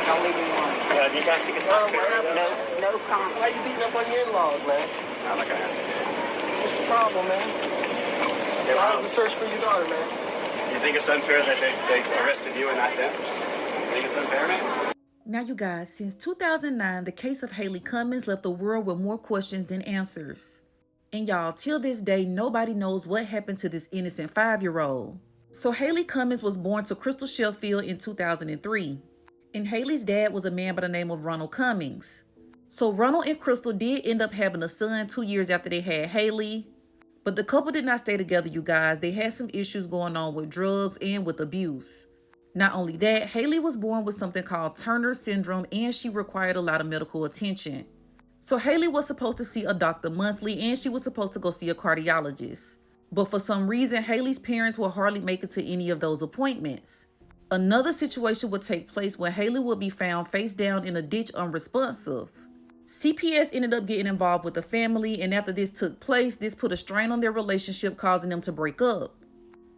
Don't leave me alone. You guys think it's not fair? No comment. Why you beating up on your in-laws, man? I'm not gonna ask you. What's the problem, man? How's the search for your daughter, man? You think it's unfair that they arrested you and not them? You think it's unfair, man? Now, you guys, since 2009, the case of Haley Cummings left the world with more questions than answers. And y'all, till this day, nobody knows what happened to this innocent 5-year-old. So Haley Cummings was born to Crystal Sheffield in 2003. And Haley's dad was a man by the name of Ronald Cummings. So Ronald and Crystal did end up having a son 2 years after they had Haley. But the couple did not stay together, you guys. They had some issues going on with drugs and with abuse. Not only that, Haley was born with something called Turner syndrome, and she required a lot of medical attention. So Haley was supposed to see a doctor monthly, and she was supposed to go see a cardiologist. But for some reason, Haley's parents would hardly make it to any of those appointments. Another situation would take place when Haley would be found face down in a ditch unresponsive. CPS ended up getting involved with the family, and after this took place, this put a strain on their relationship, causing them to break up.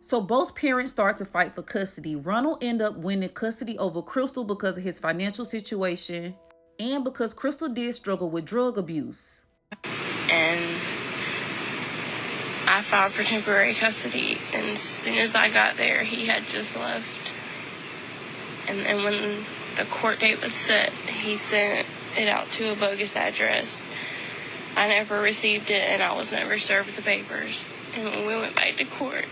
So both parents start to fight for custody. Ronald ended up winning custody over Crystal because of his financial situation and because Crystal did struggle with drug abuse. And I filed for temporary custody, and as soon as I got there, he had just left. And then when the court date was set, he sent it out to a bogus address. I never received it, and I was never served the papers. And when we went back to court,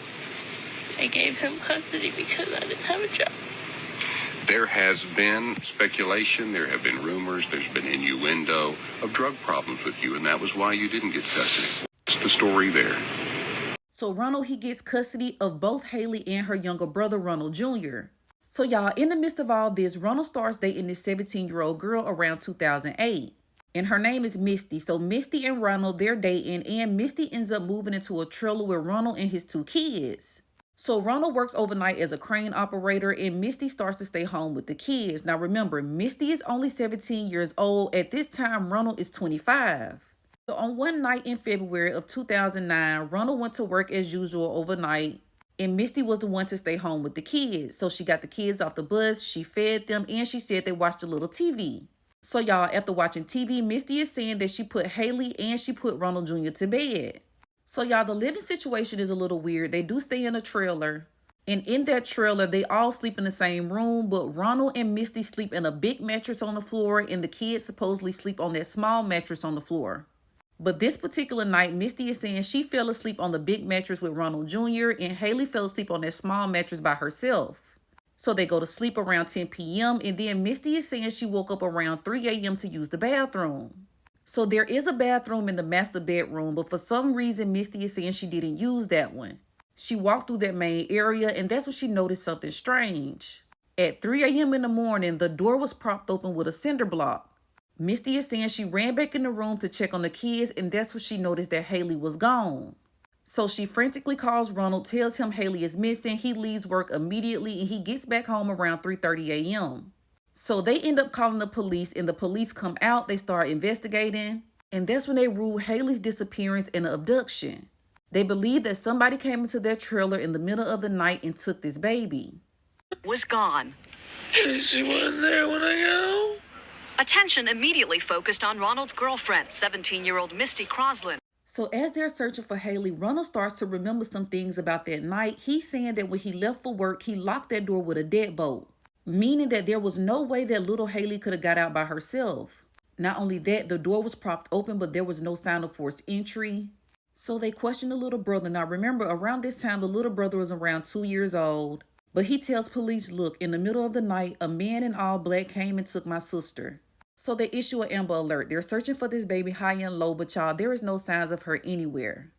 they gave him custody because I didn't have a job. There has been speculation, there have been rumors, there's been innuendo of drug problems with you, and that was why you didn't get custody. What's the story there? So Ronald, he gets custody of both Haley and her younger brother, Ronald Jr. So y'all, in the midst of all this, Ronald starts dating this 17-year-old girl around 2008. And her name is Misty. So Misty and Ronald, they're dating, and Misty ends up moving into a trailer with Ronald and his 2 kids. So Ronald works overnight as a crane operator, and Misty starts to stay home with the kids. Now remember, Misty is only 17 years old. At this time, Ronald is 25. So on one night in February of 2009, Ronald went to work as usual overnight, and Misty was the one to stay home with the kids. So she got the kids off the bus, she fed them, and she said they watched a little TV. So y'all, after watching TV, Misty is saying that she put Haley and she put Ronald Jr. to bed. So y'all, the living situation is a little weird. They do stay in a trailer, and in that trailer, they all sleep in the same room, but Ronald and Misty sleep in a big mattress on the floor, and the kids supposedly sleep on that small mattress on the floor. But this particular night, Misty is saying she fell asleep on the big mattress with Ronald Jr., and Haley fell asleep on that small mattress by herself. So they go to sleep around 10 p.m., and then Misty is saying she woke up around 3 a.m. to use the bathroom. So there is a bathroom in the master bedroom, but for some reason, Misty is saying she didn't use that one. She walked through that main area, and that's when she noticed something strange. At 3 a.m. in the morning, the door was propped open with a cinder block. Misty is saying she ran back in the room to check on the kids, and that's when she noticed that Haley was gone. So she frantically calls Ronald, tells him Haley is missing. He leaves work immediately, and he gets back home around 3:30 a.m. So they end up calling the police, and the police come out. They start investigating, and that's when they rule Haley's disappearance an abduction. They believe that somebody came into their trailer in the middle of the night and took this baby. Was gone. She wasn't there when I got home. Attention immediately focused on Ronald's girlfriend, 17-year-old Misty Crosland. So as they're searching for Haley, Ronald starts to remember some things about that night. He's saying that when he left for work, he locked that door with a deadbolt, meaning that there was no way that little Haley could have got out by herself. Not only that, the door was propped open, but there was no sign of forced entry. So they question the little brother. Now remember, around this time, the little brother was around 2 years old, but he tells police, look, in the middle of the night, a man in all black came and took my sister. So they issue an Amber Alert. They're searching for this baby high and low, but y'all, there is no signs of her anywhere.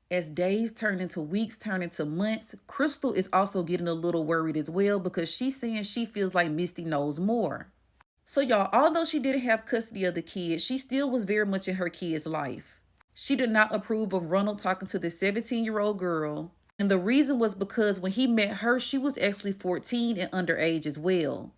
As days turn into weeks, turn into months, Crystal is also getting a little worried as well because she's saying she feels like Misty knows more. So y'all, although she didn't have custody of the kids, she still was very much in her kid's life. She did not approve of Ronald talking to the 17-year-old girl. And the reason was because when he met her, she was actually 14 and underage as well.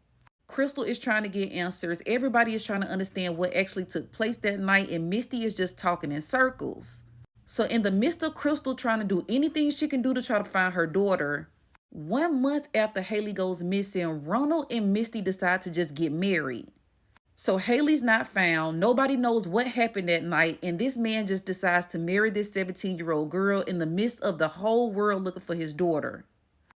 Crystal is trying to get answers. Everybody is trying to understand what actually took place that night, and Misty is just talking in circles. So in the midst of Crystal trying to do anything she can do to try to find her daughter, 1 month after Haley goes missing, Ronald and Misty decide to just get married. So Haley's not found. Nobody knows what happened that night. And this man just decides to marry this 17-year-old girl in the midst of the whole world looking for his daughter.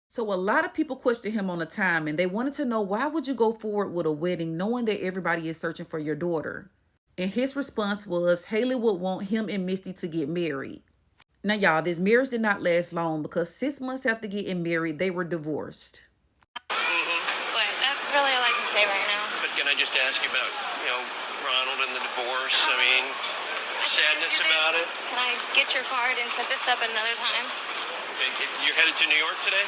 So a lot of people question him on the timing. They wanted to know, why would you go forward with a wedding knowing that everybody is searching for your daughter? And his response was Haley would want him and Misty to get married. Now, y'all, this marriage did not last long because 6 months after getting married, they were divorced. But that's really all I can say right now. But can I just ask you about, Ronald and the divorce? I mean, sadness about it? Can I get your card and set this up another time? Okay, you're headed to New York today?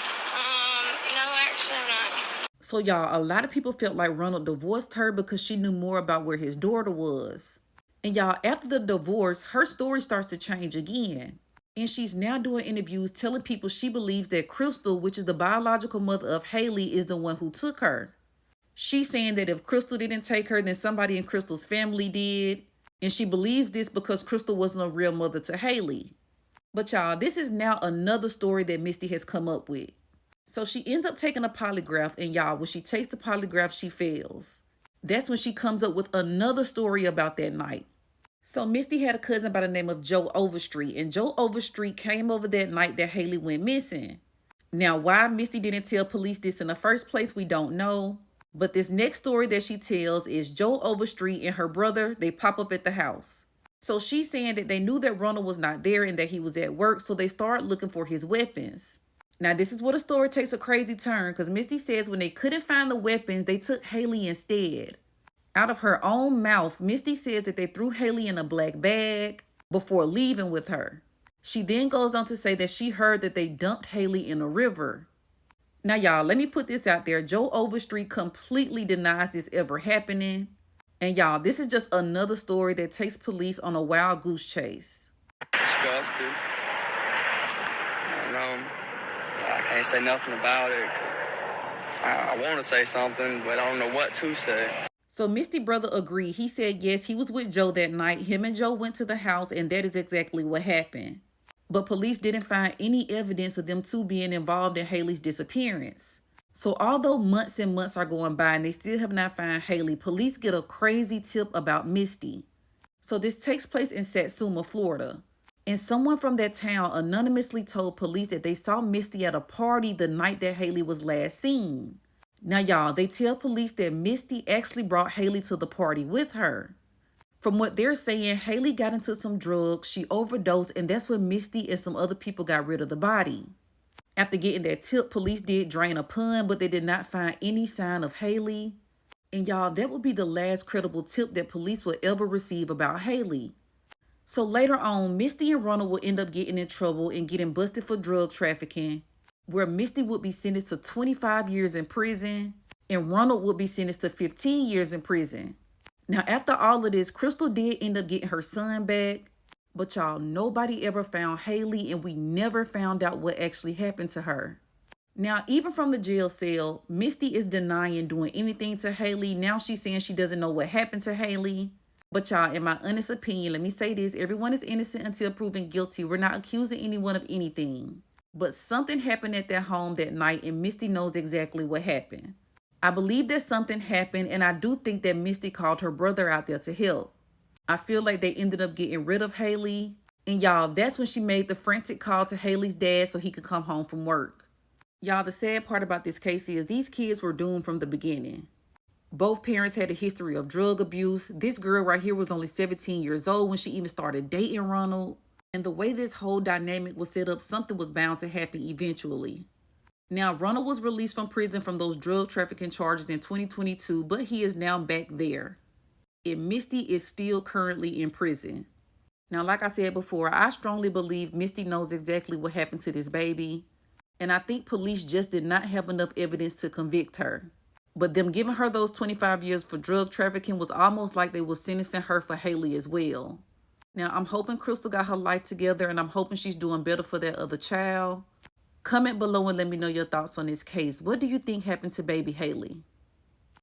No, actually I'm not. So, y'all, a lot of people felt like Ronald divorced her because she knew more about where his daughter was. And y'all, after the divorce, her story starts to change again. And she's now doing interviews telling people she believes that Crystal, which is the biological mother of Haley, is the one who took her. She's saying that if Crystal didn't take her, then somebody in Crystal's family did. And she believes this because Crystal wasn't a real mother to Haley. But y'all, this is now another story that Misty has come up with. So she ends up taking a polygraph, and y'all, when she takes the polygraph, she fails. That's when she comes up with another story about that night. So Misty had a cousin by the name of Joe Overstreet, and Joe Overstreet came over that night that Haley went missing. Now, why Misty didn't tell police this in the first place, we don't know. But this next story that she tells is Joe Overstreet and her brother, they pop up at the house. So she's saying that they knew that Ronald was not there and that he was at work, so they start looking for his weapons. Now, this is where the story takes a crazy turn, because Misty says when they couldn't find the weapons, they took Haley instead. Out of her own mouth, Misty says that they threw Haley in a black bag before leaving with her. She then goes on to say that she heard that they dumped Haley in a river. Now, y'all, let me put this out there. Joe Overstreet completely denies this ever happening. And y'all, this is just another story that takes police on a wild goose chase. Disgusted. I don't know. I can't say nothing about it. I want to say something, but I don't know what to say. So Misty brother agreed. He said yes, he was with Joe that night. Him and Joe went to the house, and that is exactly what happened. But police didn't find any evidence of them two being involved in Haley's disappearance. So although months and months are going by and they still have not found Haley, police get a crazy tip about Misty. So this takes place in Satsuma, Florida. And someone from that town anonymously told police that they saw Misty at a party the night that Haley was last seen. Now, y'all, they tell police that Misty actually brought Haley to the party with her. From what they're saying, Haley got into some drugs, she overdosed, and that's when Misty and some other people got rid of the body. After getting that tip, police did drain a pond, but they did not find any sign of Haley. And y'all, that would be the last credible tip that police would ever receive about Haley. So later on, Misty and Ronald would end up getting in trouble and getting busted for drug trafficking, where Misty would be sentenced to 25 years in prison and Ronald would be sentenced to 15 years in prison. Now, after all of this, Crystal did end up getting her son back, but y'all, nobody ever found Haley and we never found out what actually happened to her. Now, even from the jail cell, Misty is denying doing anything to Haley. Now she's saying she doesn't know what happened to Haley. But y'all, in my honest opinion, let me say this, everyone is innocent until proven guilty. We're not accusing anyone of anything. But something happened at their home that night and Misty knows exactly what happened. I believe that something happened and I do think that Misty called her brother out there to help. I feel like they ended up getting rid of Haley. And y'all, that's when she made the frantic call to Haley's dad so he could come home from work. Y'all, the sad part about this case is these kids were doomed from the beginning. Both parents had a history of drug abuse. This girl right here was only 17 years old when she even started dating Ronald. And the way this whole dynamic was set up, something was bound to happen eventually. Now, Ronald was released from prison from those drug trafficking charges in 2022, but he is now back there. And Misty is still currently in prison. Now, like I said before, I strongly believe Misty knows exactly what happened to this baby. And I think police just did not have enough evidence to convict her. But them giving her those 25 years for drug trafficking was almost like they were sentencing her for Haley as well. Now, I'm hoping Crystal got her life together and I'm hoping she's doing better for that other child. Comment below and let me know your thoughts on this case. What do you think happened to baby Haley?